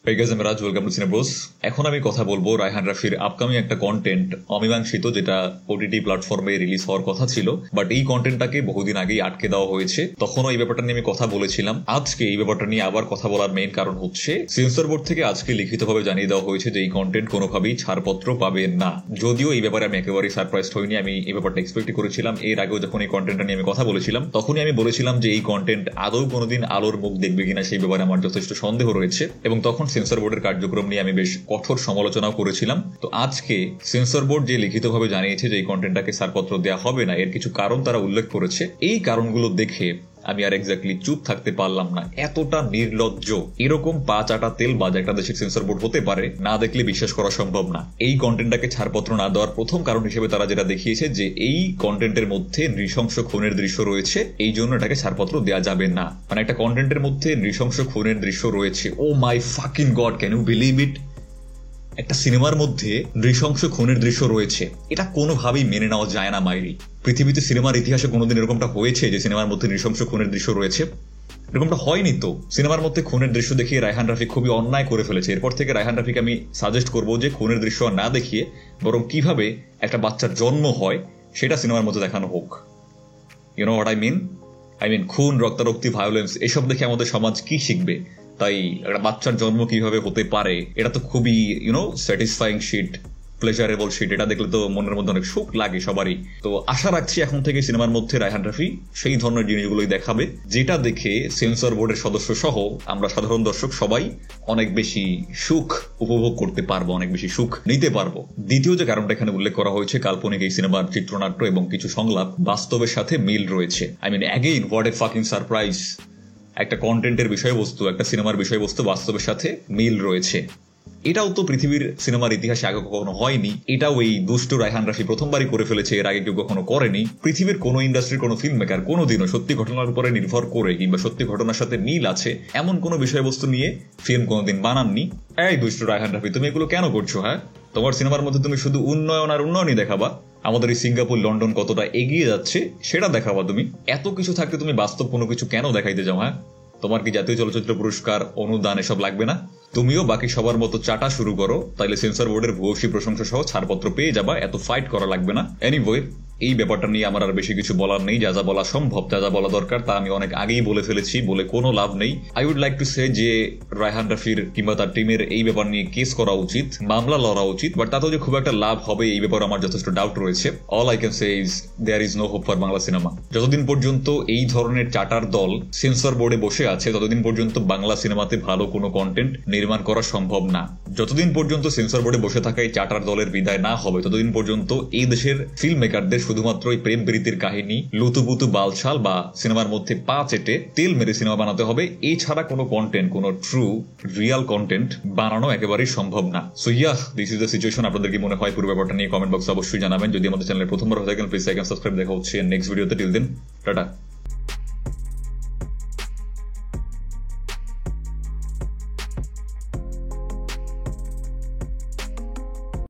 Hey guys, I'm Raj. Welcome to Cinebros. এখন আমি কথা বলবো রায়হান রাফির আপকামিং একটা কন্টেন্ট অমীমাংসিত, যেটা ওটিটি প্ল্যাটফর্মে রিলিজ হওয়ার কথা ছিল, বাট এই কন্টেন্টটাকে বহুদিন আগেই আটকে দেওয়া হয়েছে। তখনও এই ব্যাপারটা নিয়ে আমি কথা বলেছিলাম। আজকে এই ব্যাপারটা নিয়ে আবার কথা বলার মেইন কারণ হচ্ছে সেন্সর বোর্ড থেকে আজকে লিখিতভাবে জানিয়ে দেওয়া হয়েছে যে এই কন্টেন্ট কোনোভাবেই ছাড়পত্র পাবে না। যদিও এই ব্যাপারে আমি একেবারেই সারপ্রাইজ হইনি, আমি এই ব্যাপারটা এক্সপেক্ট করেছিলাম। এর আগেও যখন এই কন্টেন্টটা নিয়ে আমি কথা বলেছিলাম তখনই আমি বলেছিলাম যে এই কন্টেন্ট আদৌ কোনোদিন আলোর মুখ দেখবে কিনা সেই ব্যাপারে আমার যথেষ্ট সন্দেহ রয়েছে, এবং তখন সেন্সর বোর্ডের কার্যক্রম নিয়ে আমি বেশ কঠোর সমালোচনাও করেছিলাম। তো আজকে সেন্সর বোর্ড যে লিখিতভাবে জানিয়েছে যে এই কন্টেন্টটাকে ছাড়পত্র দেওয়া হবে না, এর কিছু কারণ তারা উল্লেখ করেছে। এই কারণগুলো দেখে আমি আর এক্স্যাক্টলি চুপ থাকতে পারলাম না। এতটা নির্লজ্জ, এরকম পা চাটা তেল বাজ একটা দেশের সেন্সর বোর্ড হতে পারে, না দেখলে বিশ্বাস করা সম্ভব না। এই কন্টেন্টটাকে ছাড়পত্র না দেওয়ার প্রথম কারণ হিসেবে তারা যেটা দেখিয়েছে যে এই কন্টেন্টের মধ্যে নৃশংস খুনের দৃশ্য রয়েছে, এই জন্য এটাকে ছাড়পত্র দেওয়া যাবে না। মানে একটা কন্টেন্টের মধ্যে নৃশংস খুনের দৃশ্য রয়েছে, oh my fucking God, can you believe it? একটা সিনেমার মধ্যে নৃশংস খুনের দৃশ্য রয়েছে, এটা কোনোভাবেই মেনে নেওয়া যায় না মাইরি। পৃথিবীতে সিনেমার ইতিহাসে কোনোদিন এরকমটা হয়েছে যে সিনেমার মধ্যে নৃশংস খুনের দৃশ্য রয়েছে? এরকমটা হয়নি তো। সিনেমার মধ্যে খুনের দৃশ্য দেখিয়ে রায়হান রাফি খুবই অন্যায় করে ফেলেছে। এরপর থেকে রায়হান রাফিকে আমি সাজেস্ট করবো যে খুনের দৃশ্য না দেখিয়ে বরং কিভাবে একটা বাচ্চার জন্ম হয় সেটা সিনেমার মধ্যে দেখানো হোক। You know what I mean খুন, রক্তারক্তি, ভায়োলেন্স, এসব দেখে আমাদের সমাজ কি শিখবে? তাই একটা বাচ্চার জন্ম কিভাবে হতে পারে, এটা তো খুবই স্যাটিসফাইং শিট, প্লেজারেবল শিট। এটা দেখলে তো মনের মধ্যে অনেক সুখ লাগে সবারই। তো আশা রাখছি এখন থেকে সিনেমার মধ্যে রায়হান রাফি সেই ধরনের জিনিসগুলোই দেখাবে, যেটা দেখে সেন্সর বোর্ডের সদস্য সহ আমরা সাধারণ দর্শক সবাই অনেক বেশি সুখ উপভোগ করতে পারবো, অনেক বেশি সুখ নিতে পারবো। দ্বিতীয় যে কারণটা এখানে উল্লেখ করা হয়েছে, কাল্পনিক এই সিনেমার চিত্রনাট্য এবং কিছু সংলাপ বাস্তবের সাথে মিল রয়েছে। Again what a fucking surprise! একটা কন্টেন্টের বিষয়বস্তু, একটা সিনেমার বিষয়বস্তু বাস্তবের সাথে মিল রয়েছে। এটাও তো পৃথিবীর সিনেমার ইতিহাসে আগে কখনো হয়নি। এটাও এই দুষ্ট রায়হান রাফি প্রথমবারই করে ফেলেছে, এর আগে কেউ কখনো করেনি। পৃথিবীর কোনো ইন্ডাস্ট্রির কোনো ফিল্ম মেকার কোনোদিনও সত্যি ঘটনার উপরে নির্ভর করে কিংবা সত্যি ঘটনার সাথে মিল আছে এমন কোনো বিষয়বস্তু নিয়ে ফিল্ম কোনোদিন বানাননি। এই দুষ্ট রায়হান রাফি, তুমি এগুলো কেন করছো? হ্যাঁ, তোমার সিনেমার মধ্যে তুমি শুধু উন্নয়ন আর উন্নয়নই দেখাবা, আমাদের এই সিঙ্গাপুর, লন্ডন কতটা এগিয়ে যাচ্ছে সেটা দেখাবা তুমি। এত কিছু থাকতে তুমি বাস্তব কোনো কিছু কেন দেখাইতে যাও? হ্যাঁ, তোমার কি জাতীয় চলচ্চিত্র পুরস্কার, অনুদান এসব লাগবে না? তুমিও বাকি সবার মতো চাটা শুরু করো, তাইলে সেন্সর বোর্ডের ভূয়সী প্রশংসা সহ ছাড়পত্র পেয়ে যাবা, এত ফাইট করা লাগবে না। এনিওয়ে, এই ব্যাপারটা নিয়ে আমার আর বেশি কিছু বলার নেই। যা যা বলা সম্ভব, যা যা বলা দরকার তা আমি অনেক আগেই বলে ফেলেছি, বলে কোনো লাভ নেই। I would like to say যে রায়হান রাফির কিংবা তার টিমের এই ব্যাপার নিয়ে কেস করা উচিত, মামলা লড়া উচিত, বাট তাতেও যে খুব একটা লাভ হবে এই ব্যাপারে আমার যথেষ্ট ডাউট রয়েছে। All I can say is there is no hope for Bangla cinema. যতদিন পর্যন্ত এই ধরনের চাটার দল সেন্সর বোর্ডে বসে আছে ততদিন পর্যন্ত বাংলা সিনেমাতে ভালো কোনো কন্টেন্ট নির্মাণ করা সম্ভব না। যতদিন পর্যন্ত সেন্সর বোর্ডে বসে থাকা এই চাটার দলের বিদায় না হবে ততদিন পর্যন্ত এই দেশের ফিল্ম মেকারদের শুধুমাত্র এই প্রেম প্রীতির কাহিনী, লুতুপুতু বালছাল বা সিনেমার মধ্যে পা চেটে তেল মেরে সিনেমা বানাতে হবে। এছাড়া কোনো কন্টেন্ট, কোনো ট্রু রিয়াল কন্টেন্ট বানানো একেবারেই সম্ভব না। So yeah, this is the situation. আপনাদের কি মনে হয় পুরো ব্যাপারটা নিয়ে কমেন্ট বক্সে অবশ্যই জানাবেন। যদি আমাদের চ্যানেলে প্রথমবার হয়ে থাকেন প্লিজ লাইক এন্ড সাবস্ক্রাইব। দেখা হচ্ছে নেক্সট ভিডিওতে। Till then, tata.